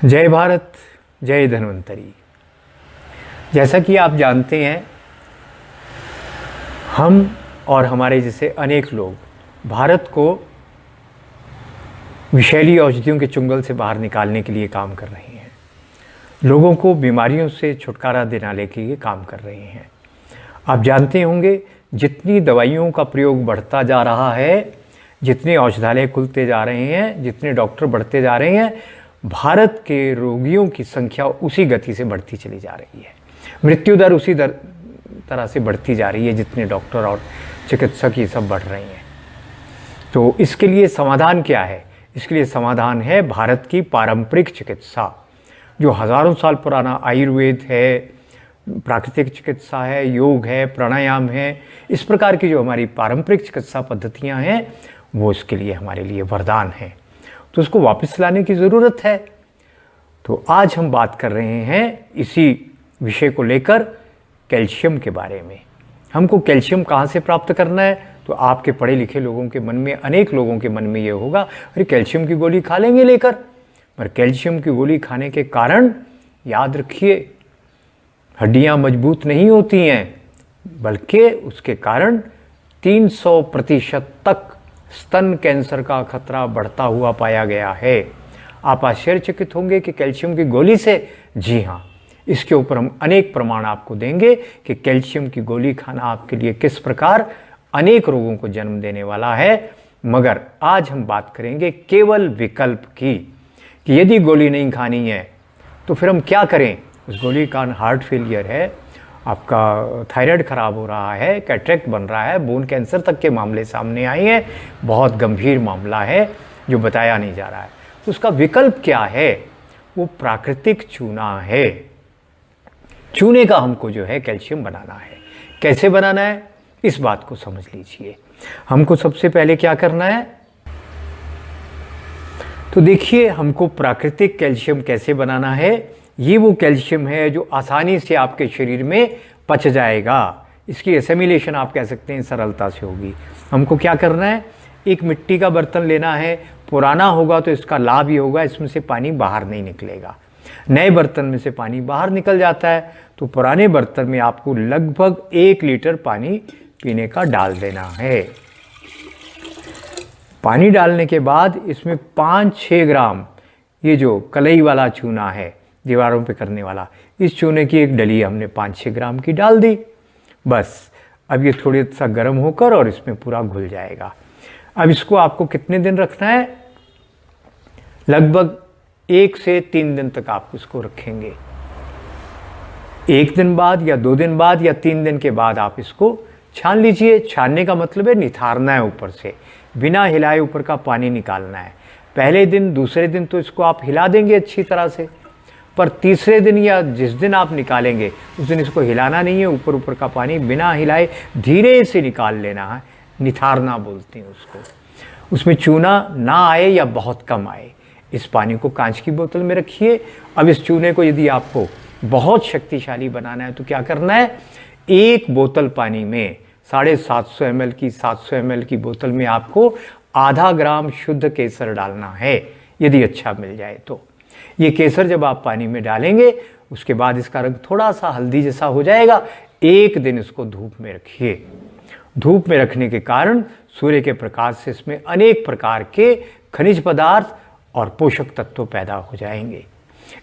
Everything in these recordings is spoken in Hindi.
जय भारत, जय धन्वंतरी। जैसा कि आप जानते हैं, हम और हमारे जैसे अनेक लोग भारत को विषैली औषधियों के चुंगल से बाहर निकालने के लिए काम कर रहे हैं। लोगों को बीमारियों से छुटकारा दिलाने के लिए काम कर रहे हैं। आप जानते होंगे, जितनी दवाइयों का प्रयोग बढ़ता जा रहा है, जितने औषधालय खुलते जा रहे हैं, जितने डॉक्टर बढ़ते जा रहे हैं, भारत के रोगियों की संख्या उसी गति से बढ़ती चली जा रही है। मृत्यु दर उसी तरह से बढ़ती जा रही है जितने डॉक्टर और चिकित्सक ये सब बढ़ रहे हैं। तो इसके लिए समाधान क्या है? इसके लिए समाधान है भारत की पारंपरिक चिकित्सा, जो हज़ारों साल पुराना आयुर्वेद है, प्राकृतिक चिकित्सा है, योग है, प्राणायाम है। इस प्रकार की जो हमारी पारंपरिक चिकित्सा पद्धतियाँ हैं, वो इसके लिए हमारे लिए वरदान हैं। तो उसको वापस लाने की ज़रूरत है। तो आज हम बात कर रहे हैं इसी विषय को लेकर, कैल्शियम के बारे में। हमको कैल्शियम कहाँ से प्राप्त करना है? तो आपके पढ़े लिखे लोगों के मन में, अनेक लोगों के मन में ये होगा, अरे कैल्शियम की गोली खा लेंगे लेकर। पर कैल्शियम की गोली खाने के कारण, याद रखिए, हड्डियाँ मजबूत नहीं होती हैं, बल्कि उसके कारण 300% तक स्तन कैंसर का खतरा बढ़ता हुआ पाया गया है। आप आश्चर्यचकित होंगे कि कैल्शियम की गोली से? जी हाँ, इसके ऊपर हम अनेक प्रमाण आपको देंगे कि कैल्शियम की गोली खाना आपके लिए किस प्रकार अनेक रोगों को जन्म देने वाला है। मगर आज हम बात करेंगे केवल विकल्प की, कि यदि गोली नहीं खानी है तो फिर हम क्या करें। उस गोली का हार्ट फेलियर है, आपका थायराइड खराब हो रहा है, कैटरेक्ट बन रहा है, बोन कैंसर तक के मामले सामने आए हैं। बहुत गंभीर मामला है जो बताया नहीं जा रहा है। तो उसका विकल्प क्या है? वो प्राकृतिक चूना है। चूने का हमको जो है कैल्शियम बनाना है। कैसे बनाना है, इस बात को समझ लीजिए। हमको सबसे पहले क्या करना है, तो देखिए, हमको प्राकृतिक कैल्शियम कैसे बनाना है। ये वो कैल्शियम है जो आसानी से आपके शरीर में पच जाएगा। इसकी एसिमिलेशन आप कह सकते हैं सरलता से होगी। हमको क्या करना है, एक मिट्टी का बर्तन लेना है। पुराना होगा तो इसका लाभ ही होगा, इसमें से पानी बाहर नहीं निकलेगा। नए बर्तन में से पानी बाहर निकल जाता है। तो पुराने बर्तन में आपको लगभग 1 लीटर पानी पीने का डाल देना है। पानी डालने के बाद इसमें 5-6 ग्राम ये जो कलई वाला चूना है, दीवारों पे करने वाला, इस चूने की एक डली हमने 5-6 ग्राम की डाल दी। बस अब ये थोड़ी सा गर्म होकर और इसमें पूरा घुल जाएगा। अब इसको आपको कितने दिन रखना है? लगभग 1 से 3 दिन तक आप इसको रखेंगे। 1 दिन बाद या 2 दिन बाद या 3 दिन के बाद आप इसको छान लीजिए। छानने का मतलब है निथारना है, ऊपर से बिना हिलाए ऊपर का पानी निकालना है। पहले दिन, दूसरे दिन तो इसको आप हिला देंगे अच्छी तरह से, पर तीसरे दिन या जिस दिन आप निकालेंगे उस दिन इसको हिलाना नहीं है। ऊपर ऊपर का पानी बिना हिलाए धीरे से निकाल लेना है। निथारना बोलते हैं उसको। उसमें चूना ना आए या बहुत कम आए। इस पानी को कांच की बोतल में रखिए। अब इस चूने को यदि आपको बहुत शक्तिशाली बनाना है तो क्या करना है, 1 बोतल पानी में 750 ml की, 700 ml की बोतल में आपको आधा ग्राम शुद्ध केसर डालना है, यदि अच्छा मिल जाए तो। ये केसर जब आप पानी में डालेंगे, उसके बाद इसका रंग थोड़ा सा हल्दी जैसा हो जाएगा। 1 दिन इसको धूप में रखिए। धूप में रखने के कारण सूर्य के प्रकाश से इसमें अनेक प्रकार के खनिज पदार्थ और पोषक तत्व पैदा हो जाएंगे।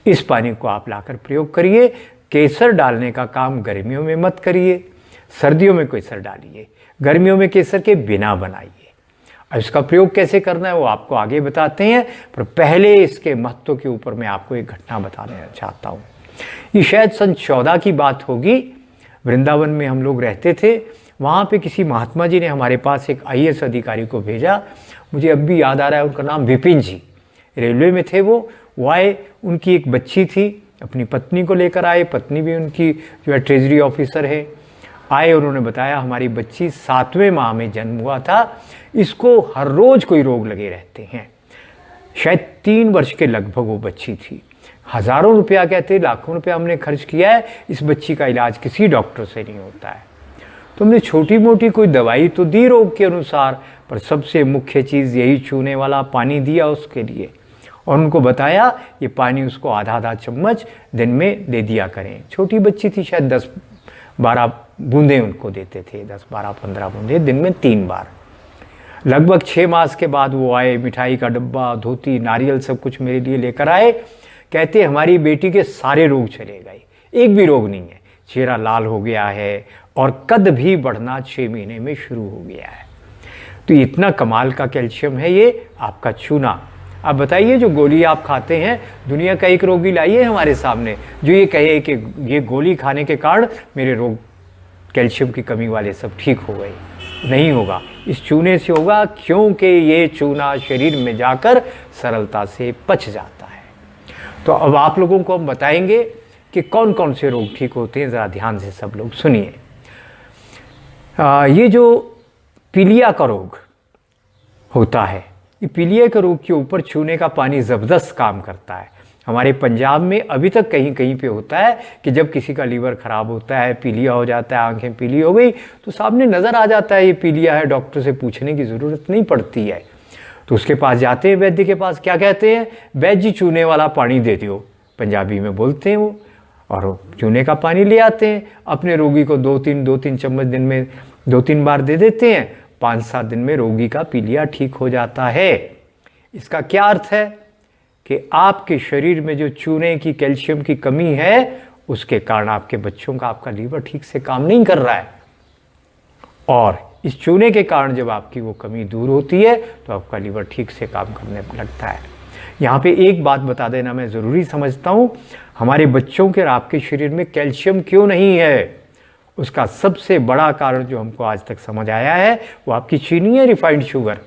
इस पानी को आप लाकर प्रयोग करिए। केसर डालने का काम गर्मियों में मत करिए, सर्दियों में केसर डालिए। गर्मियों में केसर के बिना बनाइए। अब इसका प्रयोग कैसे करना है वो आपको आगे बताते हैं, पर पहले इसके महत्व के ऊपर मैं आपको एक घटना बताना चाहता हूँ। ये शायद सन 14 की बात होगी। वृंदावन में हम लोग रहते थे। वहाँ पे किसी महात्मा जी ने हमारे पास एक IAS अधिकारी को भेजा। मुझे अब भी याद आ रहा है, उनका नाम विपिन जी। रेलवे में थे वो आए, उनकी एक बच्ची थी, अपनी पत्नी को लेकर आए। पत्नी भी उनकी जो है ट्रेजरी ऑफिसर है। आए, उन्होंने बताया हमारी बच्ची 7वें माह में जन्म हुआ था, इसको हर रोज़ कोई रोग लगे रहते हैं। शायद 3 वर्ष के लगभग वो बच्ची थी। हज़ारों रुपया, कहते लाखों रुपया हमने खर्च किया है, इस बच्ची का इलाज किसी डॉक्टर से नहीं होता है। तो हमने छोटी मोटी कोई दवाई तो दी रोग के अनुसार, पर सबसे मुख्य चीज़ यही चूने वाला पानी दिया उसके लिए। और उनको बताया ये पानी उसको आधा आधा चम्मच दिन में दे दिया करें। छोटी बच्ची थी, शायद 10-12 बूंदें उनको देते थे, 10-12-15 बूंदें दिन में 3 बार। लगभग 6 मास के बाद वो आए, मिठाई का डब्बा, धोती, नारियल सब कुछ मेरे लिए लेकर आए। कहते हमारी बेटी के सारे रोग चले गए, एक भी रोग नहीं है, चेहरा लाल हो गया है और कद भी बढ़ना 6 महीने में शुरू हो गया है। तो इतना कमाल का कैल्शियम है ये आपका चूना। अब बताइए, जो गोली आप खाते हैं, दुनिया का एक रोगी लाइए हमारे सामने जो ये कहे कि ये गोली खाने के कारण मेरे रोग कैल्शियम की कमी वाले सब ठीक हो गए। नहीं होगा, इस चूने से होगा, क्योंकि ये चूना शरीर में जाकर सरलता से पच जाता है। तो अब आप लोगों को हम बताएंगे कि कौन कौन से रोग ठीक होते हैं। ज़रा ध्यान से सब लोग सुनिए। ये जो पीलिया का रोग होता है, ये पीलिया के रोग के ऊपर चूने का पानी ज़बरदस्त काम करता है। हमारे पंजाब में अभी तक कहीं कहीं पे होता है कि जब किसी का लीवर ख़राब होता है, पीलिया हो जाता है, आंखें पीली हो गई, तो सामने नज़र आ जाता है ये पीलिया है, डॉक्टर से पूछने की ज़रूरत नहीं पड़ती है। तो उसके पास जाते हैं, वैद्य के पास, क्या कहते हैं, वैद्य जी चूने वाला पानी दे दो, पंजाबी में बोलते हैं वो, और चूने का पानी ले आते हैं। अपने रोगी को 2-3 चम्मच दिन में 2-3 बार दे देते हैं। 5-7 दिन में रोगी का पीलिया ठीक हो जाता है। इसका क्या अर्थ है कि आपके शरीर में जो चूने की, कैल्शियम की कमी है, उसके कारण आपके बच्चों का, आपका लीवर ठीक से काम नहीं कर रहा है, और इस चूने के कारण जब आपकी वो कमी दूर होती है तो आपका लीवर ठीक से काम करने लगता है। यहाँ पे एक बात बता देना मैं ज़रूरी समझता हूँ, हमारे बच्चों के और आपके शरीर में कैल्शियम क्यों नहीं है, उसका सबसे बड़ा कारण जो हमको आज तक समझ आया है वो आपकी चीनी है, रिफाइंड शुगर।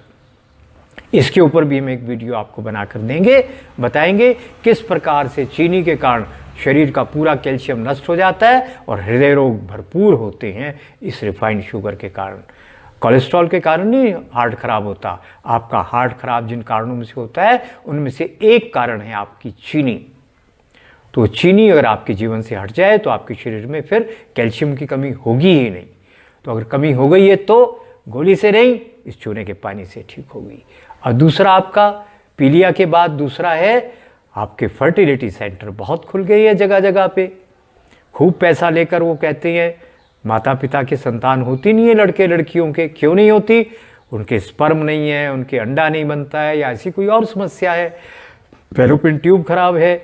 इसके ऊपर भी हम एक वीडियो आपको बनाकर देंगे, बताएंगे किस प्रकार से चीनी के कारण शरीर का पूरा कैल्शियम नष्ट हो जाता है और हृदय रोग भरपूर होते हैं इस रिफाइंड शुगर के कारण। कोलेस्ट्रॉल के कारण नहीं हार्ट खराब होता, आपका हार्ट खराब जिन कारणों में से होता है उनमें से एक कारण है आपकी चीनी। तो चीनी अगर आपके जीवन से हट जाए तो आपके शरीर में फिर कैल्शियम की कमी होगी ही नहीं। तो अगर कमी हो गई है तो गोली से नहीं, इस चूने के पानी से ठीक होगी। और दूसरा आपका पीलिया के बाद दूसरा है आपके फर्टिलिटी सेंटर बहुत खुल गए हैं जगह जगह पे। खूब पैसा लेकर वो कहते हैं माता पिता की संतान होती नहीं है लड़के लड़कियों के। क्यों नहीं होती? उनके स्पर्म नहीं है, उनके अंडा नहीं बनता है, या ऐसी कोई और समस्या है, फैलोपियन ट्यूब खराब है।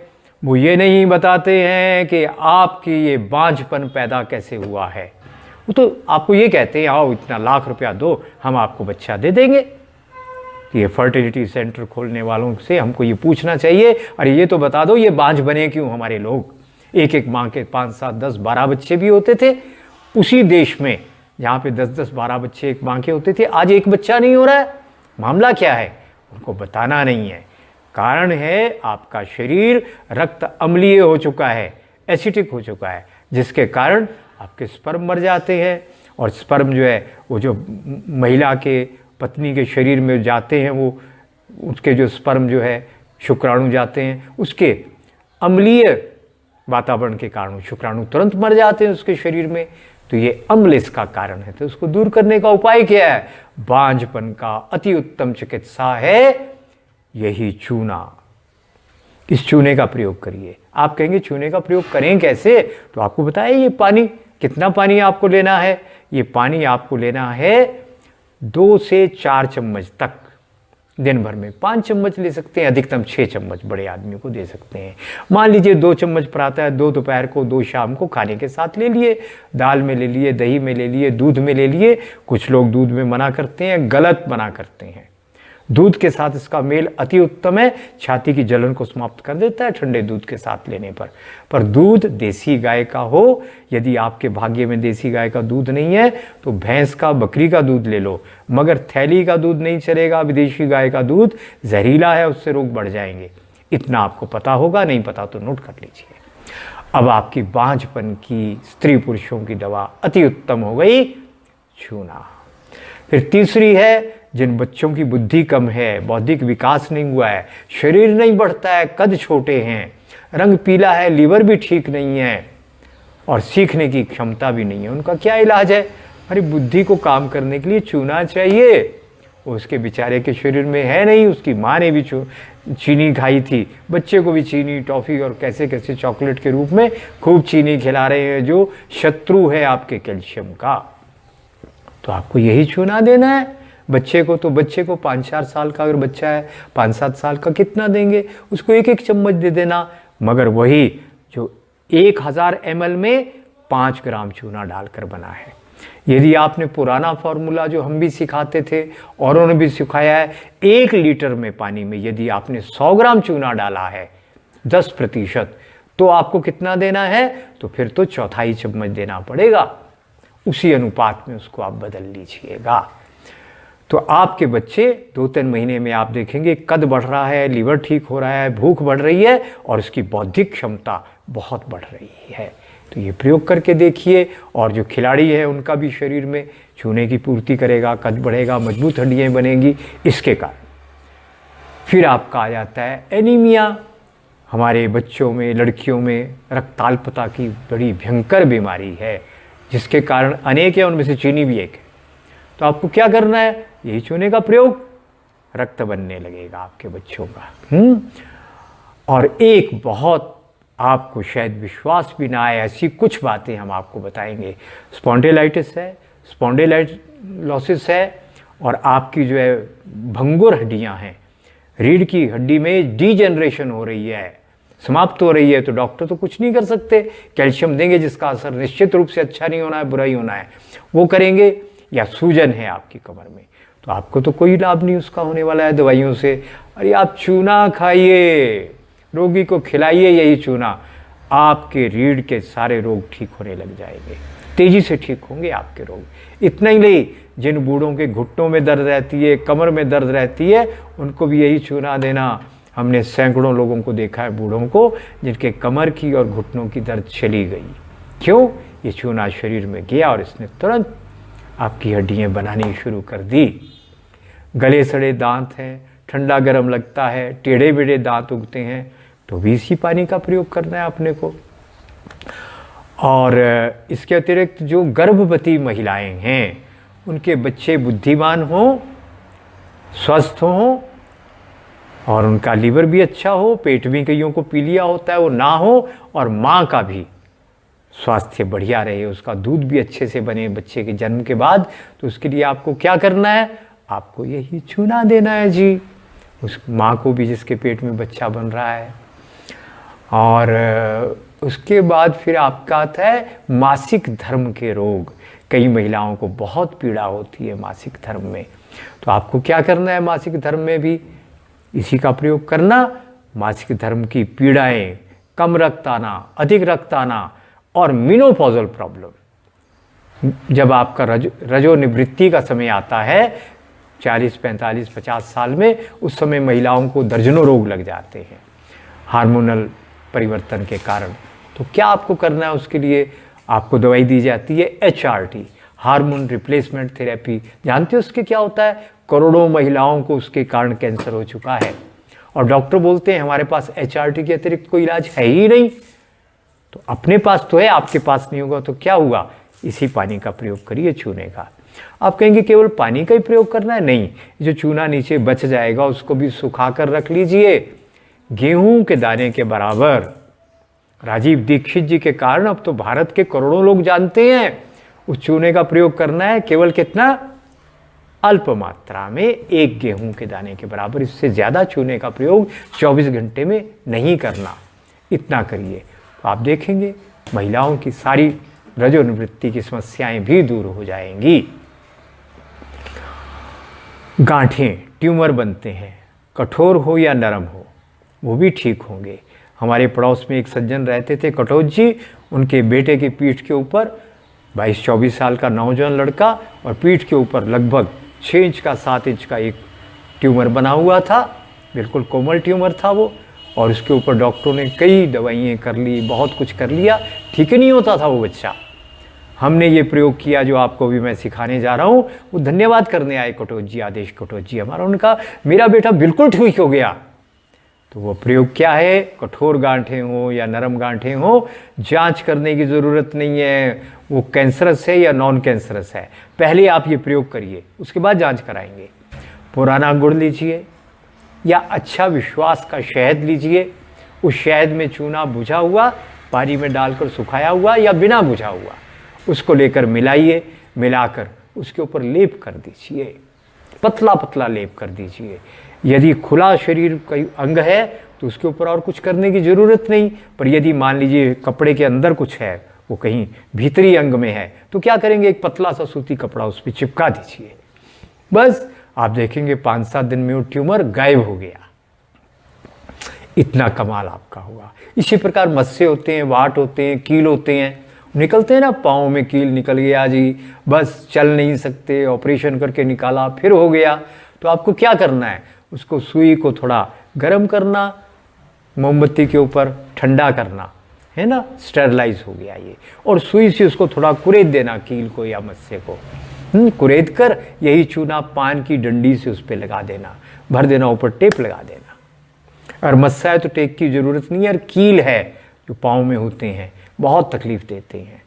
वो ये नहीं बताते हैं कि आपकी ये बांझपन पैदा कैसे हुआ है। वो तो आपको ये कहते हैं आओ इतना लाख रुपया दो, हम आपको बच्चा दे देंगे। तो ये फर्टिलिटी सेंटर खोलने वालों से हमको ये पूछना चाहिए, अरे ये तो बता दो ये बांझ बने क्यों हमारे लोग। एक एक माँ के 5, 7, 10, 12 बच्चे भी होते थे उसी देश में जहाँ पे 10, 12 बच्चे एक माँ के होते थे। आज एक बच्चा नहीं हो रहा है, मामला क्या है? उनको बताना नहीं है। कारण है आपका शरीर रक्त अम्लीय हो चुका है, एसिडिक हो चुका है, जिसके कारण आपके स्पर्म मर जाते हैं। और स्पर्म जो है वो जो महिला के पत्नी के शरीर में जाते हैं, वो उसके जो स्पर्म जो है शुक्राणु जाते हैं, उसके अम्लीय वातावरण के कारण शुक्राणु तुरंत मर जाते हैं उसके शरीर में। तो ये अम्ल इसका कारण है। तो उसको दूर करने का उपाय क्या है? बांझपन का अति उत्तम चिकित्सा है यही चूना। इस चूने का प्रयोग करिए। आप कहेंगे चूने का प्रयोग करें कैसे? तो आपको बताया ये पानी, कितना पानी आपको लेना है? ये पानी आपको लेना है 2 से 4 चम्मच तक दिन भर में। 5 चम्मच ले सकते हैं, अधिकतम 6 चम्मच बड़े आदमी को दे सकते हैं। मान लीजिए 2 चम्मच पराता है, 2 दोपहर को, 2 शाम को खाने के साथ ले लिए, दाल में ले लिए, दही में ले लिए, दूध में ले लिए। कुछ लोग दूध में मना करते हैं, गलत मना करते हैं। दूध के साथ इसका मेल अति उत्तम है, छाती की जलन को समाप्त कर देता है ठंडे दूध के साथ लेने पर दूध देसी गाय का हो। यदि आपके भाग्य में देसी गाय का दूध नहीं है तो भैंस का, बकरी का दूध ले लो, मगर थैली का दूध नहीं चलेगा। विदेशी गाय का दूध जहरीला है, उससे रोग बढ़ जाएंगे। इतना आपको पता होगा, नहीं पता तो नोट कर लीजिए। अब आपकी बांझपन की, स्त्री पुरुषों की दवा अति उत्तम हो गई चूना। फिर तीसरी है जिन बच्चों की बुद्धि कम है, बौद्धिक विकास नहीं हुआ है, शरीर नहीं बढ़ता है, कद छोटे हैं, रंग पीला है, लीवर भी ठीक नहीं है और सीखने की क्षमता भी नहीं है, उनका क्या इलाज है? अरे बुद्धि को काम करने के लिए चूना चाहिए। उसके बेचारे के शरीर में है नहीं, उसकी माँ ने भी चीनी खाई थी, बच्चे को भी चीनी, टॉफ़ी और कैसे कैसे चॉकलेट के रूप में खूब चीनी खिला रहे हैं, जो शत्रु है आपके कैल्शियम का। तो आपको यही चूना देना है बच्चे को। तो बच्चे को 5-4 साल का अगर बच्चा है, 5-7 साल का, कितना देंगे उसको? 1-1 चम्मच दे देना, मगर वही जो 1000 ml में 5 ग्राम चूना डालकर बना है। यदि आपने पुराना फॉर्मूला जो हम भी सिखाते थे, औरों ने भी सिखाया है, 1 लीटर में पानी में यदि आपने 100 ग्राम चूना डाला है 10%, तो आपको कितना देना है? तो फिर तो 1/4 चम्मच देना पड़ेगा। उसी अनुपात में उसको आप बदल लीजिएगा। तो आपके बच्चे 2-3 महीने में आप देखेंगे कद बढ़ रहा है, लीवर ठीक हो रहा है, भूख बढ़ रही है और उसकी बौद्धिक क्षमता बहुत बढ़ रही है। तो ये प्रयोग करके देखिए। और जो खिलाड़ी है उनका भी शरीर में चूने की पूर्ति करेगा, कद बढ़ेगा, मजबूत हड्डियाँ बनेंगी इसके कारण। फिर आपका आ जाता है एनीमिया। हमारे बच्चों में, लड़कियों में रक्ताल्पता की बड़ी भयंकर बीमारी है, जिसके कारण अनेक है, उनमें से चीनी भी एक है। तो आपको क्या करना है? यही चूने का प्रयोग, रक्त बनने लगेगा आपके बच्चों का। और एक बहुत आपको शायद विश्वास भी ना आए, ऐसी कुछ बातें हम आपको बताएंगे। स्पॉन्डिलाइटिस है, स्पॉन्डिलाइटिस है, और आपकी जो है भंगुर हड्डियां हैं, रीढ़ की हड्डी में डीजेनरेशन हो रही है, समाप्त हो रही है, तो डॉक्टर तो कुछ नहीं कर सकते। कैल्शियम देंगे जिसका असर निश्चित रूप से अच्छा नहीं होना है, बुरा ही होना है, वो करेंगे। या सूजन है आपकी कमर में, तो आपको तो कोई लाभ नहीं उसका होने वाला है दवाइयों से। अरे आप चूना खाइए, रोगी को खिलाइए यही चूना, आपके रीढ़ के सारे रोग ठीक होने लग जाएंगे, तेजी से ठीक होंगे आपके रोग। इतना ही नहीं, जिन बूढ़ों के घुटनों में दर्द रहती है, कमर में दर्द रहती है, उनको भी यही चूना देना। हमने सैकड़ों लोगों को देखा है, बूढ़ों को, जिनके कमर की और घुटनों की दर्द चली गई। क्यों? ये चूना शरीर में गया और इसने तुरंत आपकी हड्डियाँ बनानी शुरू कर दी। गले सड़े दांत हैं, ठंडा गर्म लगता है, टेढ़े बेढ़े दांत उगते हैं, तो भी इसी पानी का प्रयोग करना है अपने को। और इसके अतिरिक्त जो गर्भवती महिलाएं हैं, उनके बच्चे बुद्धिमान हों, स्वस्थ हों, और उनका लीवर भी अच्छा हो, पेट भी कईयों को पीलिया होता है वो ना हो, और माँ का भी स्वास्थ्य बढ़िया रहे, उसका दूध भी अच्छे से बने बच्चे के जन्म के बाद। तो उसके लिए आपको क्या करना है? आपको यही चूना देना है जी, उस माँ को भी जिसके पेट में बच्चा बन रहा है। और उसके बाद फिर आपका आता है मासिक धर्म के रोग। कई महिलाओं को बहुत पीड़ा होती है मासिक धर्म में, तो आपको क्या करना है? मासिक धर्म में भी इसी का प्रयोग करना। मासिक धर्म की पीड़ाएं, कम रक्त आना, अधिक रक्त आना, और मेनोपॉजल प्रॉब्लम, जब आपका रजोनिवृत्ति का समय आता है 40, 45, 50 साल में, उस समय महिलाओं को दर्जनों रोग लग जाते हैं हार्मोनल परिवर्तन के कारण। तो क्या आपको करना है? उसके लिए आपको दवाई दी जाती है HRT, हार्मोन रिप्लेसमेंट थेरेपी। जानते हो उसके क्या होता है? करोड़ों महिलाओं को उसके कारण कैंसर हो चुका है, और डॉक्टर बोलते हैं हमारे पास HRT के अतिरिक्त कोई इलाज है ही नहीं। तो अपने पास तो है, आपके पास नहीं होगा तो क्या हुआ? इसी पानी का प्रयोग करिए, चूने का। आप कहेंगे केवल पानी का ही प्रयोग करना है? नहीं, जो चूना नीचे बच जाएगा उसको भी सुखा कर रख लीजिए, गेहूं के दाने के बराबर। राजीव दीक्षित जी के कारण अब तो भारत के करोड़ों लोग जानते हैं। उस चूने का प्रयोग करना है, केवल कितना? अल्प मात्रा में, 1 गेहूं के दाने के बराबर। इससे ज़्यादा चूने का प्रयोग 24 घंटे में नहीं करना, इतना करिए। तो आप देखेंगे महिलाओं की सारी रजोनिवृत्ति की समस्याएं भी दूर हो जाएंगी। गांठें, ट्यूमर बनते हैं, कठोर हो या नरम हो, वो भी ठीक होंगे। हमारे पड़ोस में एक सज्जन रहते थे, कटोच जी, उनके बेटे की पीठ के ऊपर 22-24 साल का नौजवान लड़का, और पीठ के ऊपर लगभग 6 इंच का 7 इंच का एक ट्यूमर बना हुआ था, बिल्कुल कोमल ट्यूमर था वो। और उसके ऊपर डॉक्टरों ने कई दवाइयाँ कर ली, बहुत कुछ कर लिया, ठीक ही नहीं होता था वो बच्चा। हमने ये प्रयोग किया जो आपको भी मैं सिखाने जा रहा हूँ। वो धन्यवाद करने आए कटोच जी, आदेश कटोच जी हमारा, उनका मेरा बेटा बिल्कुल ठीक हो गया। तो वो प्रयोग क्या है? कठोर गांठें हो या नरम गांठें हो, जांच करने की ज़रूरत नहीं है वो कैंसरस है या नॉन कैंसरस है। पहले आप ये प्रयोग करिए, उसके बाद जांच कराएंगे। पुराना गुड़ लीजिए, या अच्छा विश्वास का शहद लीजिए, उस शहद में चूना बुझा हुआ पानी में डालकर सुखाया हुआ या बिना बुझा हुआ उसको लेकर मिलाइए, मिलाकर उसके ऊपर लेप कर दीजिए, पतला पतला लेप कर दीजिए। यदि खुला शरीर का अंग है तो उसके ऊपर और कुछ करने की ज़रूरत नहीं, पर यदि मान लीजिए कपड़े के अंदर कुछ है, वो कहीं भीतरी अंग में है, तो क्या करेंगे, एक पतला सा सूती कपड़ा उस पर चिपका दीजिए। बस आप देखेंगे 5-7 दिन में वो ट्यूमर गायब हो गया। इतना कमाल आपका हुआ। इसी प्रकार मस्से होते हैं, वाट होते हैं, कील होते हैं, निकलते हैं ना, पाँव में कील निकल गया जी, बस चल नहीं सकते, ऑपरेशन करके निकाला फिर हो गया। तो आपको क्या करना है, उसको सुई को थोड़ा गर्म करना, मोमबत्ती के ऊपर ठंडा करना, है ना, स्टेरलाइज हो गया ये, और सुई से उसको थोड़ा कुरेद देना कील को या मस्से को, कुरेद कर यही चूना पान की डंडी से उस पर लगा देना, भर देना, ऊपर टेप लगा देना। और मस्सा है तो टेप की ज़रूरत नहीं है, और कील है जो पाँव में होते हैं बहुत तकलीफ़ देते हैं,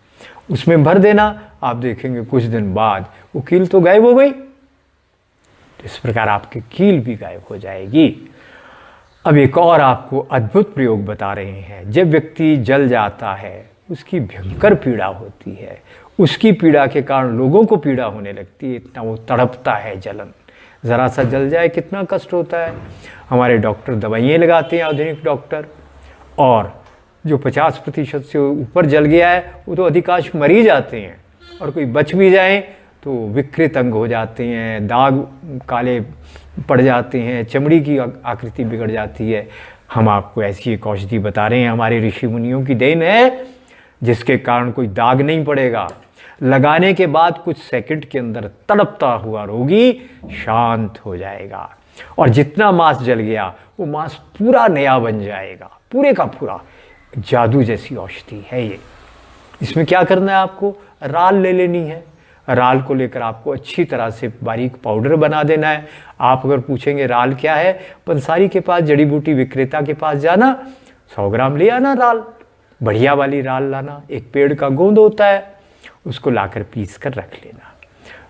उसमें भर देना। आप देखेंगे कुछ दिन बाद वो कील तो गायब हो गई। तो इस प्रकार आपकी कील भी गायब हो जाएगी। अब एक और आपको अद्भुत प्रयोग बता रहे हैं। जब व्यक्ति जल जाता है उसकी भयंकर पीड़ा होती है, उसकी पीड़ा के कारण लोगों को पीड़ा होने लगती है, इतना वो तड़पता है, जलन, ज़रा सा जल जाए कितना कष्ट होता है। हमारे डॉक्टर दवाइयाँ लगाते हैं, आधुनिक डॉक्टर, और जो 50% से ऊपर जल गया है वो तो अधिकांश मर ही जाते हैं, और कोई बच भी जाए तो विकृत अंग हो जाते हैं, दाग काले पड़ जाते हैं, चमड़ी की आकृति बिगड़ जाती है। हम आपको ऐसी एक औषधि बता रहे हैं, हमारे ऋषि मुनियों की देन है, जिसके कारण कोई दाग नहीं पड़ेगा। लगाने के बाद कुछ सेकंड के अंदर तड़पता हुआ रोगी शांत हो जाएगा, और जितना मांस जल गया वो मांस पूरा नया बन जाएगा, पूरे का पूरा। जादू जैसी औषधि है ये। इसमें क्या करना है, आपको राल ले लेनी है, राल को लेकर आपको अच्छी तरह से बारीक पाउडर बना देना है। आप अगर पूछेंगे राल क्या है, पंसारी के पास, जड़ी बूटी विक्रेता के पास जाना, 100 ग्राम ले आना राल, बढ़िया वाली राल लाना, एक पेड़ का गोंद होता है, उसको लाकर पीस कर रख लेना।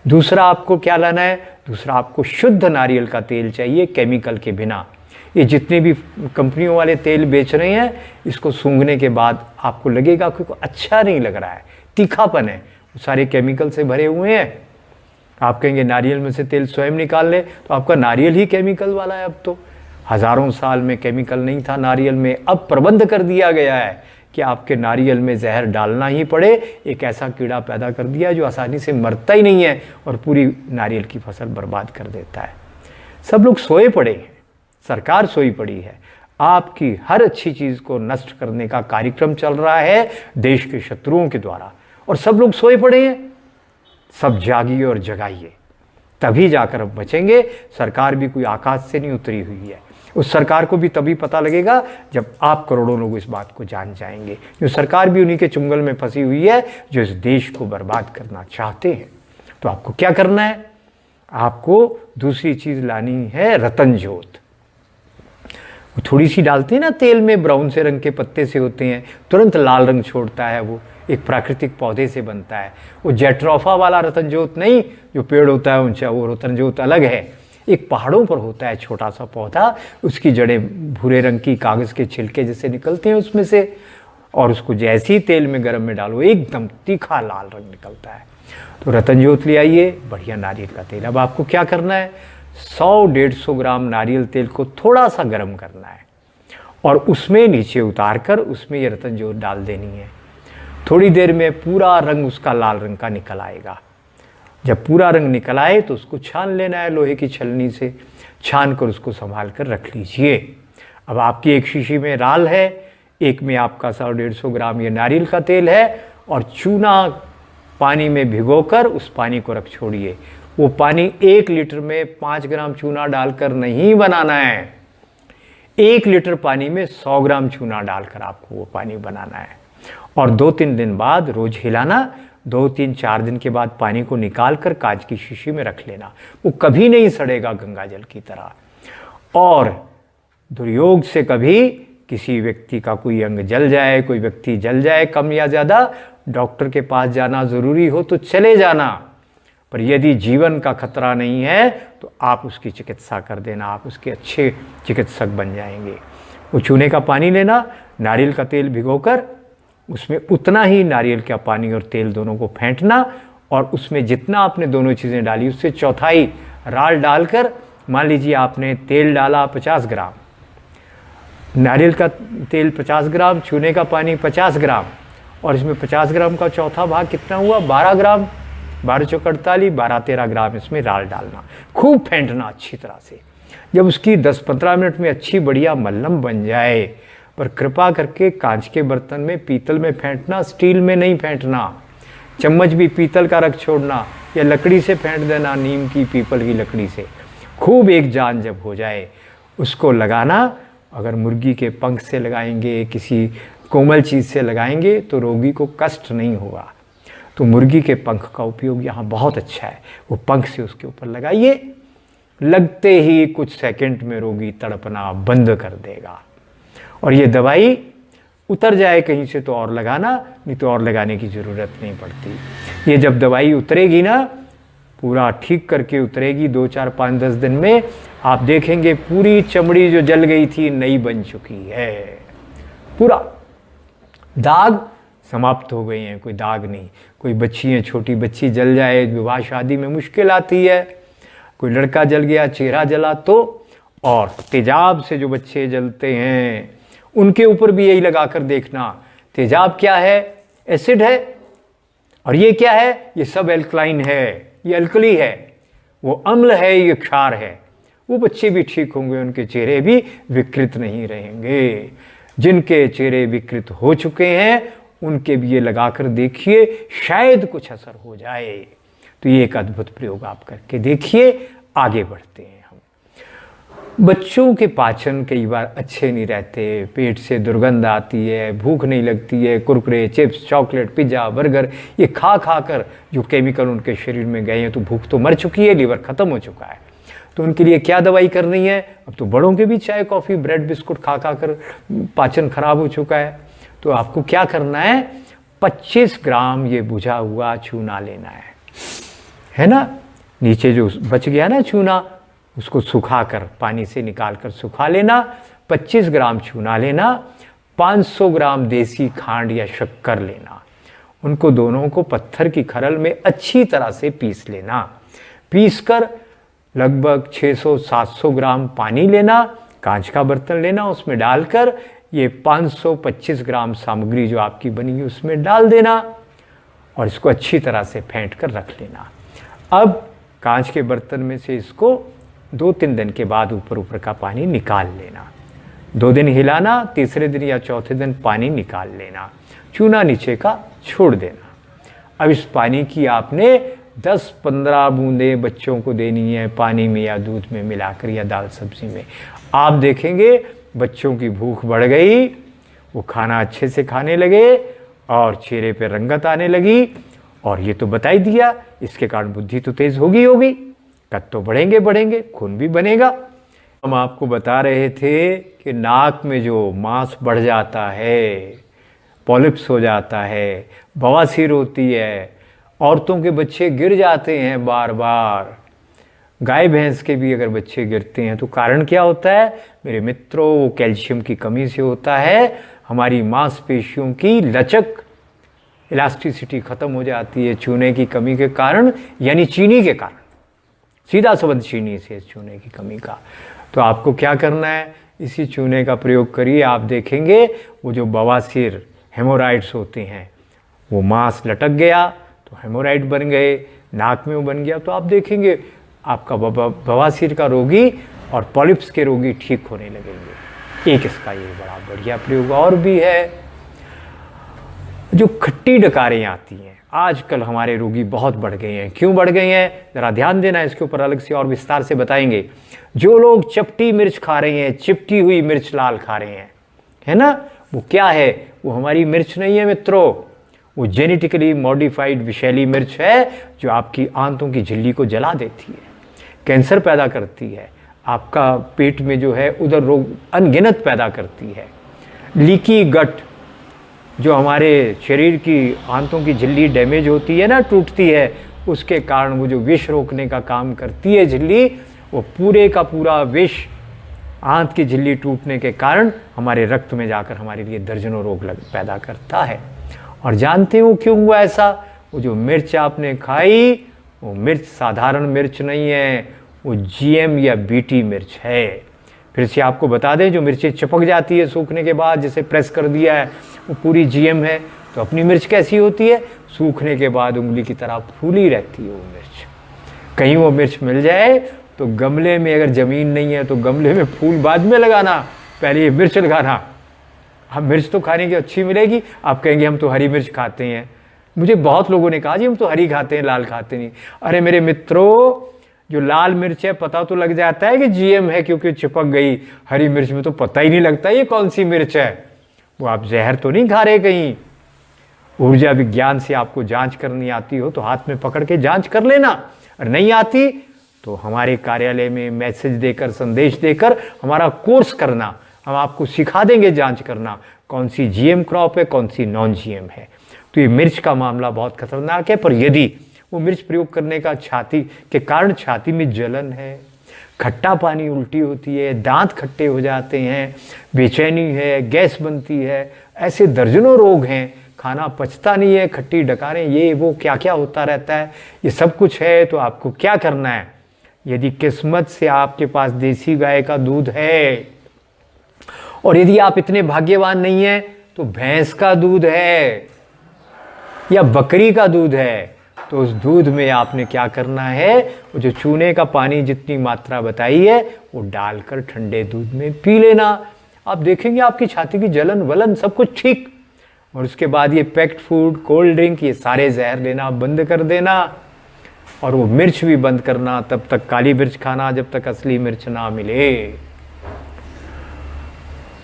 दूसरा आपको क्या लाना है, दूसरा आपको शुद्ध नारियल का तेल चाहिए, केमिकल के बिना। ये जितने भी कंपनियों वाले तेल बेच रहे हैं, इसको सूंघने के बाद आपको लगेगा कि अच्छा नहीं लग रहा है, तीखापन है, सारे केमिकल से भरे हुए हैं। आप कहेंगे नारियल में से तेल स्वयं निकाल ले, तो आपका नारियल ही केमिकल वाला है। अब तो हज़ारों साल में केमिकल नहीं था नारियल में, अब प्रबंध कर दिया गया है कि आपके नारियल में जहर डालना ही पड़े। एक ऐसा कीड़ा पैदा कर दिया जो आसानी से मरता ही नहीं है और पूरी नारियल की फसल बर्बाद कर देता है। सब लोग सोए पड़े हैं, सरकार सोई पड़ी है, आपकी हर अच्छी चीज़ को नष्ट करने का कार्यक्रम चल रहा है देश के शत्रुओं के द्वारा, और सब लोग सोए पड़े हैं। सब जागिए और जगाइए, तभी जाकर अब बचेंगे। सरकार भी कोई आकाश से नहीं उतरी हुई है, उस सरकार को भी तभी पता लगेगा जब आप करोड़ों लोग इस बात को जान जाएंगे। जो सरकार भी उन्हीं के चुंगल में फंसी हुई है जो इस देश को बर्बाद करना चाहते हैं। तो आपको क्या करना है, आपको दूसरी चीज़ लानी है, रतन ज्योत। वो थोड़ी सी डालते हैं ना तेल में, ब्राउन से रंग के पत्ते से होते हैं, तुरंत लाल रंग छोड़ता है, वो एक प्राकृतिक पौधे से बनता है। वो जेट्रोफा वाला रतन ज्योत नहीं, जो पेड़ होता है ऊंचा, वो रतन ज्योत अलग है। एक पहाड़ों पर होता है छोटा सा पौधा, उसकी जड़ें भूरे रंग की कागज़ के छिलके जैसे निकलते हैं उसमें से, और उसको जैसे ही तेल में गर्म में डालो एकदम तीखा लाल रंग निकलता है। तो रतन ज्योत ले आइए, बढ़िया नारियल का तेल। अब आपको क्या करना है, 100-150 ग्राम नारियल तेल को थोड़ा सा गर्म करना है, और उसमें नीचे उतार कर उसमें ये रतन ज्योत डाल देनी है। थोड़ी देर में पूरा रंग उसका लाल रंग का निकल आएगा। जब पूरा रंग निकल आए तो उसको छान लेना है, लोहे की छलनी से छान कर उसको संभाल कर रख लीजिए। अब आपकी एक शीशी में राल है, एक में आपका 100-150 ग्राम ये नारियल का तेल है, और चूना पानी में भिगोकर उस पानी को रख छोड़िए। वो पानी 1 लीटर में 5 ग्राम चूना डालकर नहीं बनाना है, 1 लीटर पानी में 100 ग्राम चूना डालकर आपको वो पानी बनाना है। और 2-3 दिन बाद रोज हिलाना, 2-3-4 दिन के बाद पानी को निकाल कर कांच की शीशी में रख लेना। वो कभी नहीं सड़ेगा गंगा जल की तरह। और दुर्योग से कभी किसी व्यक्ति का कोई अंग जल जाए, कोई व्यक्ति जल जाए कम या ज़्यादा, डॉक्टर के पास जाना ज़रूरी हो तो चले जाना, पर यदि जीवन का खतरा नहीं है तो आप उसकी चिकित्सा कर देना, आप उसके अच्छे चिकित्सक बन जाएंगे। वो चूने का पानी लेना, नारियल का तेल भिगोकर उसमें उतना ही नारियल का पानी और तेल दोनों को फेंटना, और उसमें जितना आपने दोनों चीज़ें डाली उससे चौथाई राल डालकर, मान लीजिए आपने तेल डाला 50 ग्राम, नारियल का तेल 50 ग्राम, चूने का पानी 50 ग्राम, और इसमें 50 ग्राम का चौथा भाग कितना हुआ 12 ग्राम, 12 चौक 48, 12-13 ग्राम इसमें राल डालना, खूब फेंटना अच्छी तरह से। जब उसकी 10-15 मिनट में अच्छी बढ़िया मल्लम बन जाए, पर कृपा करके कांच के बर्तन में, पीतल में फेंटना, स्टील में नहीं फेंटना। चम्मच भी पीतल का रख छोड़ना, या लकड़ी से फेंट देना, नीम की, पीपल की लकड़ी से। खूब एक जान जब हो जाए उसको लगाना। अगर मुर्गी के पंख से लगाएंगे, किसी कोमल चीज़ से लगाएंगे तो रोगी को कष्ट नहीं होगा। तो मुर्गी के पंख का उपयोग यहाँ बहुत अच्छा है। वो पंख से उसके ऊपर लगाइए, लगते ही कुछ सेकंड में रोगी तड़पना बंद कर देगा। और ये दवाई उतर जाए कहीं से तो और लगाना, नहीं तो और लगाने की ज़रूरत नहीं पड़ती। ये जब दवाई उतरेगी ना, पूरा ठीक करके उतरेगी 2, 4, 5, 10 दिन में, आप देखेंगे पूरी चमड़ी जो जल गई थी नई बन चुकी है, पूरा दाग समाप्त हो गए हैं, कोई दाग नहीं। कोई बच्ची है, छोटी बच्ची जल जाए, विवाह शादी में मुश्किल आती है, कोई लड़का जल गया, चेहरा जला तो, और तेजाब से जो बच्चे जलते हैं उनके ऊपर भी यही लगाकर देखना। तेजाब क्या है? एसिड है। और ये क्या है? ये सब एल्कलाइन है, ये अल्कली है, वो अम्ल है, ये क्षार है। वो बच्चे भी ठीक होंगे, उनके चेहरे भी विकृत नहीं रहेंगे। जिनके चेहरे विकृत हो चुके हैं उनके भी ये लगाकर देखिए, शायद कुछ असर हो जाए। तो ये एक अद्भुत प्रयोग आप करके देखिए। आगे बढ़ते हैं हम। बच्चों के पाचन कई बार अच्छे नहीं रहते, पेट से दुर्गंध आती है, भूख नहीं लगती है, Kurkure, chips, chocolate, pizza, burger ये खा खा कर जो केमिकल उनके शरीर में गए हैं, तो भूख तो मर चुकी है, लीवर ख़त्म हो चुका है। तो उनके लिए क्या दवाई करनी है? अब तो बड़ों के भी चाय, कॉफ़ी, ब्रेड, बिस्कुट खा खा कर पाचन खराब हो चुका है। तो आपको क्या करना है? 25 ग्राम ये बुझा हुआ चूना लेना है ना। नीचे जो बच गया ना चूना, उसको सुखाकर पानी से निकाल कर सुखा लेना। 25 ग्राम चूना लेना, 500 ग्राम देसी खांड या शक्कर लेना। उनको दोनों को पत्थर की खरल में अच्छी तरह से पीस लेना। पीसकर लगभग 600-700 ग्राम पानी लेना, कांच का बर्तन लेना, उसमें डालकर ये 525 ग्राम सामग्री जो आपकी बनी है उसमें डाल देना, और इसको अच्छी तरह से फेंट कर रख लेना। अब कांच के बर्तन में से इसको 2-3 दिन के बाद ऊपर ऊपर का पानी निकाल लेना। 2 दिन हिलाना, तीसरे दिन या चौथे दिन पानी निकाल लेना, चूना नीचे का छोड़ देना। अब इस पानी की आपने 10-15 बूंदें बच्चों को देनी है, पानी में या दूध में मिलाकर या दाल सब्जी में। आप देखेंगे बच्चों की भूख बढ़ गई, वो खाना अच्छे से खाने लगे और चेहरे पे रंगत आने लगी। और ये तो बता ही दिया, इसके कारण बुद्धि तो तेज होगी, कद तो बढ़ेंगे, खून भी बनेगा। हम आपको बता रहे थे कि नाक में जो मांस बढ़ जाता है, पॉलिप्स हो जाता है, बवासीर होती है, औरतों के बच्चे गिर जाते हैं बार बार, गाय भैंस के भी अगर बच्चे गिरते हैं तो कारण क्या होता है मेरे मित्रों? वो कैल्शियम की कमी से होता है। हमारी मांसपेशियों की लचक, इलास्टिसिटी ख़त्म हो जाती है चूने की कमी के कारण, यानी चीनी के कारण। सीधा संबंध चीनी से, चूने की कमी का। तो आपको क्या करना है? इसी चूने का प्रयोग करिए। आप देखेंगे वो जो बवासीर, हेमोराइड्स होते हैं, वो मांस लटक गया तो हेमोराइड बन गए, नाक में वो बन गया, तो आप देखेंगे आपका बवासीर का रोगी और पॉलिप्स के रोगी ठीक होने लगेंगे। एक इसका ये बड़ा बढ़िया प्रयोग और भी है। जो खट्टी डकारें आती हैं, आजकल हमारे रोगी बहुत बढ़ गए हैं। क्यों बढ़ गए हैं? ज़रा ध्यान देना, इसके ऊपर अलग से और विस्तार से बताएंगे। जो लोग चपटी मिर्च खा रहे हैं, चिपटी हुई मिर्च लाल खा रहे हैं, है ना, वो क्या है? वो हमारी मिर्च नहीं है मित्रों, वो जेनेटिकली मॉडिफाइड विषैली मिर्च है जो आपकी आंतों की झिल्ली को जला देती है, कैंसर पैदा करती है, आपका पेट में जो है उधर रोग अनगिनत पैदा करती है। लीकी गट, जो हमारे शरीर की आंतों की झिल्ली डैमेज होती है ना, टूटती है, उसके कारण वो जो विष रोकने का काम करती है झिल्ली, वो पूरे का पूरा विष आंत की झिल्ली टूटने के कारण हमारे रक्त में जाकर हमारे लिए दर्जनों रोग पैदा करता है। और जानते हो क्यों हुआ ऐसा? वो जो मिर्च आपने खाई, वो मिर्च साधारण मिर्च नहीं है, वो GM या BT मिर्च है। फिर से आपको बता दें, जो मिर्ची चिपक जाती है सूखने के बाद, जैसे प्रेस कर दिया है, वो पूरी GM है। तो अपनी मिर्च कैसी होती है? सूखने के बाद उंगली की तरह फूली रहती है वो मिर्च। कहीं वो मिर्च मिल जाए तो गमले में, अगर ज़मीन नहीं है तो गमले में फूल बाद में लगाना, पहले ये मिर्च लगाना। अब मिर्च तो खाने की अच्छी मिलेगी, आप कहेंगे हम तो हरी मिर्च खाते हैं। मुझे बहुत लोगों ने कहा जी हम तो हरी खाते हैं, लाल खाते नहीं। अरे मेरे मित्रों, जो लाल मिर्च है पता तो लग जाता है कि GM है क्योंकि चिपक गई। हरी मिर्च में तो पता ही नहीं लगता ये कौन सी मिर्च है। वो आप जहर तो नहीं खा रहे कहीं। ऊर्जा विज्ञान से आपको जांच करनी आती हो तो हाथ में पकड़ के जांच कर लेना, और नहीं आती तो हमारे कार्यालय में मैसेज देकर, संदेश देकर हमारा कोर्स करना, हम आपको सिखा देंगे जांच करना कौन सी GM क्रॉप है, कौन सी नॉन GM है। तो ये मिर्च का मामला बहुत खतरनाक है। पर यदि वो मिर्च प्रयोग करने का छाती के कारण छाती में जलन है, खट्टा पानी, उल्टी होती है, दांत खट्टे हो जाते हैं, बेचैनी है, गैस बनती है, ऐसे दर्जनों रोग हैं, खाना पचता नहीं है, खट्टी डकारें, ये वो क्या क्या होता रहता है, ये सब कुछ है। तो आपको क्या करना है? यदि किस्मत से आपके पास देसी गाय का दूध है, और यदि आप इतने भाग्यवान नहीं हैं तो भैंस का दूध है या बकरी का दूध है, तो उस दूध में आपने क्या करना है? वो जो चूने का पानी जितनी मात्रा बताई है वो डालकर ठंडे दूध में पी लेना। आप देखेंगे आपकी छाती की जलन वलन सब कुछ ठीक। और उसके बाद ये पैक्ड फूड, कोल्ड ड्रिंक, ये सारे जहर लेना बंद कर देना, और वो मिर्च भी बंद करना। तब तक काली मिर्च खाना जब तक असली मिर्च ना मिले।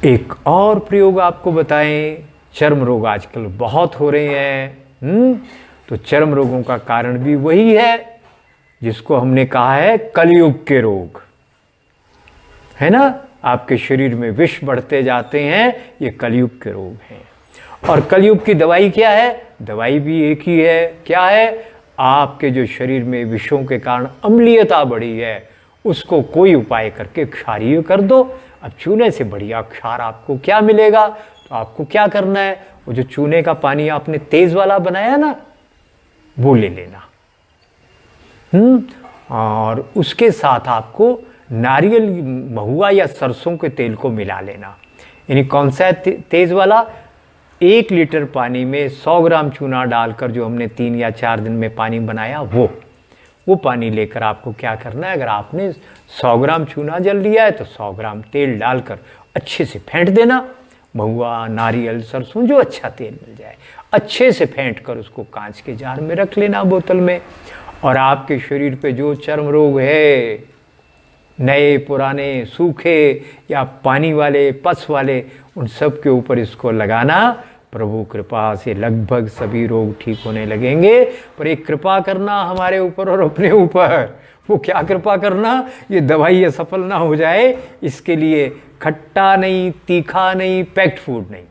एक और प्रयोग आपको बताएं, चर्म रोग आजकल बहुत हो रहे हैं। तो चर्म रोगों का कारण भी वही है जिसको हमने कहा है कलयुग के रोग, है ना। आपके शरीर में विष बढ़ते जाते हैं, ये कलयुग के रोग हैं। और कलयुग की दवाई क्या है? दवाई भी एक ही है। क्या है? आपके जो शरीर में विषों के कारण अम्लीयता बढ़ी है, उसको कोई उपाय करके क्षारीय कर दो। अब चूने से बढ़िया क्षार आपको क्या मिलेगा? तो आपको क्या करना है? वो जो चूने का पानी आपने तेज वाला बनाया ना, वो ले लेना। और उसके साथ आपको नारियल, महुआ या सरसों के तेल को मिला लेना। यानी कौन सा तेज वाला? 1 लीटर पानी में 100 ग्राम चूना डालकर जो हमने 3 या 4 दिन में पानी बनाया, वो पानी लेकर आपको क्या करना है? अगर आपने 100 ग्राम चूना जल लिया है तो 100 ग्राम तेल डालकर अच्छे से फेंट देना। महुआ, नारियल, सरसों, जो अच्छा तेल मिल जाए, अच्छे से फेंट कर उसको कांच के जार में रख लेना, बोतल में। और आपके शरीर पे जो चर्म रोग है, नए पुराने, सूखे या पानी वाले, पस वाले, उन सब के ऊपर इसको लगाना। प्रभु कृपा से लगभग सभी रोग ठीक होने लगेंगे। पर एक कृपा करना हमारे ऊपर और अपने ऊपर। वो क्या कृपा करना? ये दवाई असफल ना हो जाए, इसके लिए खट्टा नहीं, तीखा नहीं, पैक्ड फूड नहीं,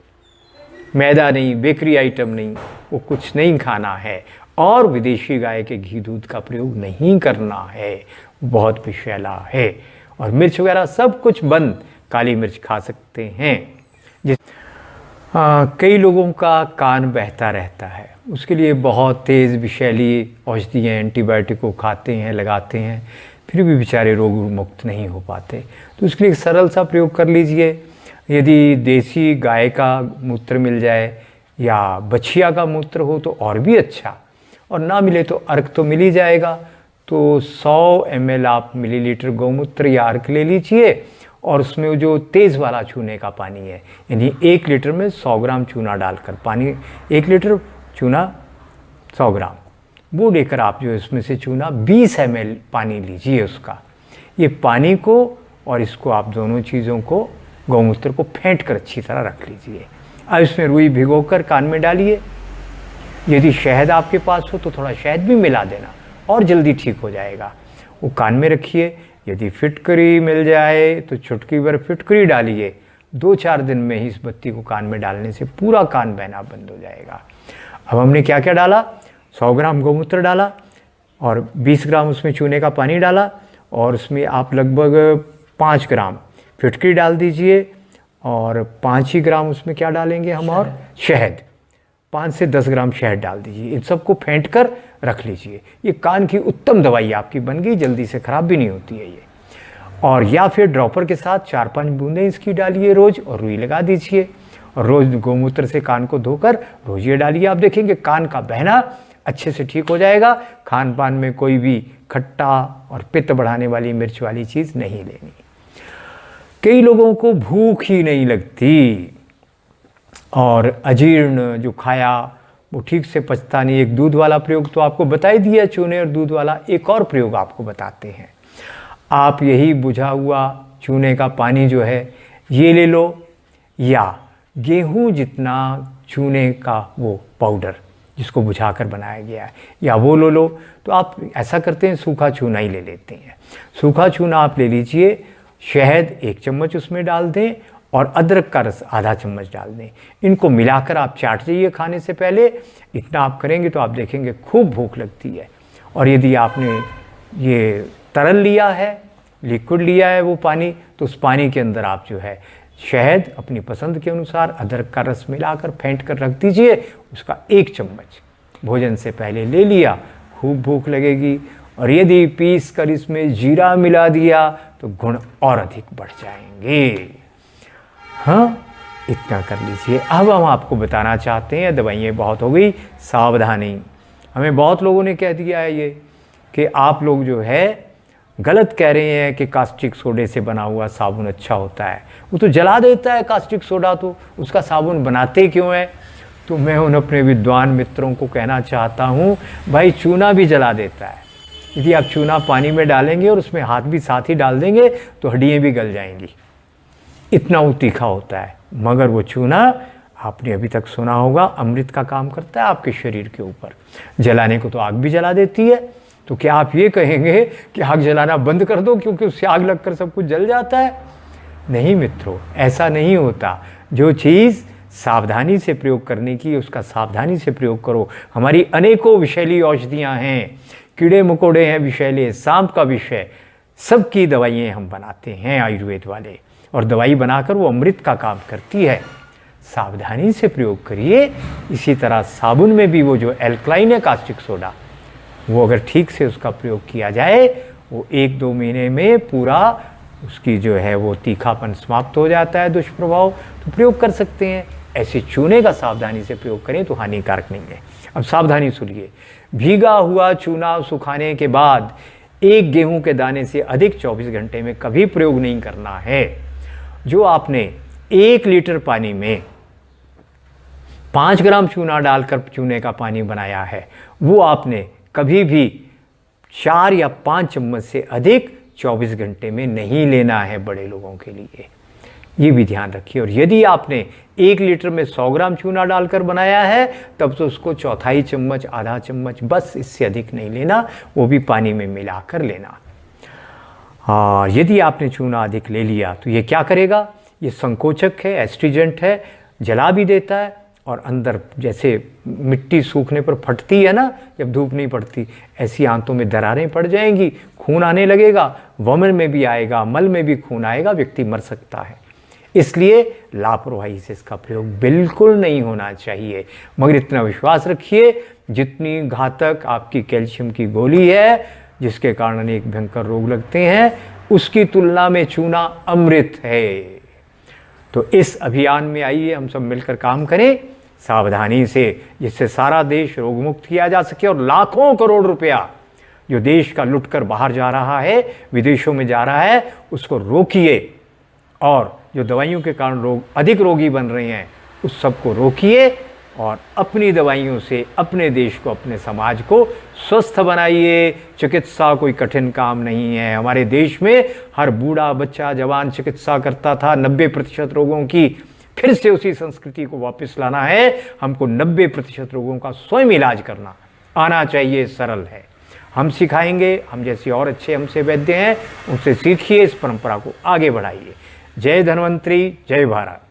मैदा नहीं, बेकरी आइटम नहीं, वो कुछ नहीं खाना है। और विदेशी गाय के घी दूध का प्रयोग नहीं करना है, बहुत विषैला है। और मिर्च वगैरह सब कुछ बंद। काली मिर्च खा सकते हैं। कई लोगों का कान बहता रहता है, उसके लिए बहुत तेज़ विषैली औषधियाँ, एंटीबायोटिक को खाते हैं, लगाते हैं, फिर भी बेचारे रोग मुक्त नहीं हो पाते। तो उसके लिए एक सरल सा प्रयोग कर लीजिए। यदि देसी गाय का मूत्र मिल जाए या बछिया का मूत्र हो तो और भी अच्छा, और ना मिले तो अर्क तो मिल ही जाएगा। तो 100 ml आप मिलीलीटर गौमूत्र या अर्क ले लीजिए, और उसमें जो तेज़ वाला चूने का पानी है, यानी 1 लीटर में 100 ग्राम चूना डालकर, पानी 1 लीटर, चूना 100 ग्राम, वो लेकर आप जो इसमें से चूना 20 ml पानी लीजिए उसका। ये पानी को और इसको आप दोनों चीज़ों को, गौमूत्र को फेंट कर अच्छी तरह रख लीजिए। अब इसमें रुई भिगोकर कान में डालिए। यदि शहद आपके पास हो तो थोड़ा शहद भी मिला देना और जल्दी ठीक हो जाएगा। वो कान में रखिए। यदि फिटकरी मिल जाए तो चुटकी भर फिटकरी डालिए। 2-4 दिन में ही इस बत्ती को कान में डालने से पूरा कान बहना बंद हो जाएगा। अब हमने क्या क्या डाला? 100 ग्राम गौमूत्र डाला, और 20 ग्राम उसमें चूने का पानी डाला और उसमें आप लगभग 5 ग्राम फिटकरी डाल दीजिए और 5 ही ग्राम उसमें क्या डालेंगे हम, और शहद, 5 से 10 ग्राम शहद डाल दीजिए। इन सबको फेंट कर रख लीजिए। ये कान की उत्तम दवाई आपकी बन गई, जल्दी से ख़राब भी नहीं होती है ये। और या फिर ड्रॉपर के साथ 4-5 बूंदें इसकी डालिए रोज़ और रुई लगा दीजिए और रोज़ गोमूत्र से कान को धोकर रोज़ ये डालिए। आप देखेंगे कान का बहना अच्छे से ठीक हो जाएगा। खान पान में कोई भी खट्टा और पित्त बढ़ाने वाली मिर्च वाली चीज़ नहीं लेनी। कई लोगों को भूख ही नहीं लगती और अजीर्ण जो खाया वो ठीक से पचता नहीं। एक दूध वाला प्रयोग तो आपको बता ही दिया, चूने और दूध वाला। एक और प्रयोग आपको बताते हैं। आप यही बुझा हुआ चूने का पानी जो है ये ले लो, या गेहूं जितना चूने का वो पाउडर जिसको बुझाकर बनाया गया है, या वो लो लो। तो आप ऐसा करते हैं, सूखा चूना ही ले लेते हैं। सूखा चूना आप ले लीजिए, शहद 1 चम्मच उसमें डाल दें और अदरक का रस आधा चम्मच डाल दें। इनको मिलाकर आप चाट जाइए खाने से पहले। इतना आप करेंगे तो आप देखेंगे खूब भूख लगती है। और यदि आपने ये तरल लिया है, लिक्विड लिया है वो पानी, तो उस पानी के अंदर आप जो है शहद अपनी पसंद के अनुसार अदरक का रस मिलाकर फेंट कर रख दीजिए। उसका 1 चम्मच भोजन से पहले ले लिया, खूब भूख लगेगी। और यदि पीस कर इसमें जीरा मिला दिया तो गुण और अधिक बढ़ जाएंगे। हाँ, इतना कर लीजिए। अब हम आपको बताना चाहते हैं, दवाइयाँ बहुत हो गई, सावधानी। हमें बहुत लोगों ने कह दिया है ये कि आप लोग जो है गलत कह रहे हैं कि कास्टिक सोडे से बना हुआ साबुन अच्छा होता है। वो तो जला देता है कास्टिक सोडा, तो उसका साबुन बनाते क्यों है? तो मैं उन अपने विद्वान मित्रों को कहना चाहता हूँ, भाई चूना भी जला देता है। यदि आप चूना पानी में डालेंगे और उसमें हाथ भी साथ ही डाल देंगे तो हड्डियाँ भी गल जाएंगी, इतना वो तीखा होता है। मगर वो चूना, आपने अभी तक सुना होगा, अमृत का काम करता है आपके शरीर के ऊपर। जलाने को तो आग भी जला देती है। तो क्या आप ये कहेंगे कि आग जलाना बंद कर दो क्योंकि उससे आग लगकर सब कुछ जल जाता है? नहीं मित्रों, ऐसा नहीं होता। जो चीज़ सावधानी से प्रयोग करने की, उसका सावधानी से प्रयोग करो। हमारी अनेकों विषैली औषधियाँ हैं, कीड़े मकोड़े हैं विषैले, सांप का विषय, सबकी दवाइयाँ हम बनाते हैं आयुर्वेद वाले। और दवाई बनाकर वो अमृत का काम करती है। सावधानी से प्रयोग करिए। इसी तरह साबुन में भी वो जो एल्कलाइन है कास्टिक सोडा, वो अगर ठीक से उसका प्रयोग किया जाए, वो 1-2 महीने में पूरा उसकी जो है वो तीखापन समाप्त हो जाता है, दुष्प्रभाव। तो प्रयोग कर सकते हैं। ऐसे चूने का सावधानी से प्रयोग करें तो हानिकारक नहीं है। अब सावधानी सुनिए। भीगा हुआ चूना सुखाने के बाद 1 गेहूं के दाने से अधिक 24 घंटे में कभी प्रयोग नहीं करना है। जो आपने 1 लीटर पानी में 5 ग्राम चूना डालकर चूने का पानी बनाया है, वो आपने कभी भी 4 या 5 चम्मच से अधिक 24 घंटे में नहीं लेना है बड़े लोगों के लिए। ये भी ध्यान रखिए। और यदि आपने 1 लीटर में 100 ग्राम चूना डालकर बनाया है, तब तो उसको 1/4 चम्मच, आधा चम्मच, बस, इससे अधिक नहीं लेना, वो भी पानी में मिलाकर लेना। हाँ, यदि आपने चूना अधिक ले लिया तो ये क्या करेगा? ये संकोचक है, एस्ट्रीजेंट है, जला भी देता है। और अंदर जैसे मिट्टी सूखने पर फटती है ना, जब धूप नहीं पड़ती, ऐसी आंतों में दरारें पड़ जाएंगी, खून आने लगेगा, वमन में भी आएगा, मल में भी खून आएगा, व्यक्ति मर सकता है। इसलिए लापरवाही से इसका प्रयोग बिल्कुल नहीं होना चाहिए। मगर इतना विश्वास रखिए, जितनी घातक आपकी कैल्शियम की गोली है, जिसके कारण अनेक भयंकर रोग लगते हैं, उसकी तुलना में चूना अमृत है। तो इस अभियान में आइए हम सब मिलकर काम करें सावधानी से, जिससे सारा देश रोग मुक्त किया जा सके। और लाखों करोड़ रुपया जो देश का लुटकर बाहर जा रहा है, विदेशों में जा रहा है, उसको रोकिए। और जो दवाइयों के कारण लोग अधिक रोगी बन रहे हैं, उस सबको रोकिए और अपनी दवाइयों से अपने देश को, अपने समाज को स्वस्थ बनाइए। चिकित्सा कोई कठिन काम नहीं है। हमारे देश में हर बूढ़ा, बच्चा, जवान चिकित्सा करता था 90% रोगों की। फिर से उसी संस्कृति को वापस लाना है। हमको 90% रोगों का स्वयं इलाज करना आना चाहिए, सरल है। हम सिखाएंगे, हम जैसे और अच्छे हमसे वैद्य हैं, उनसे सीखिए, इस परंपरा को आगे बढ़ाइए। जय धन्वंतरी, जय भारत।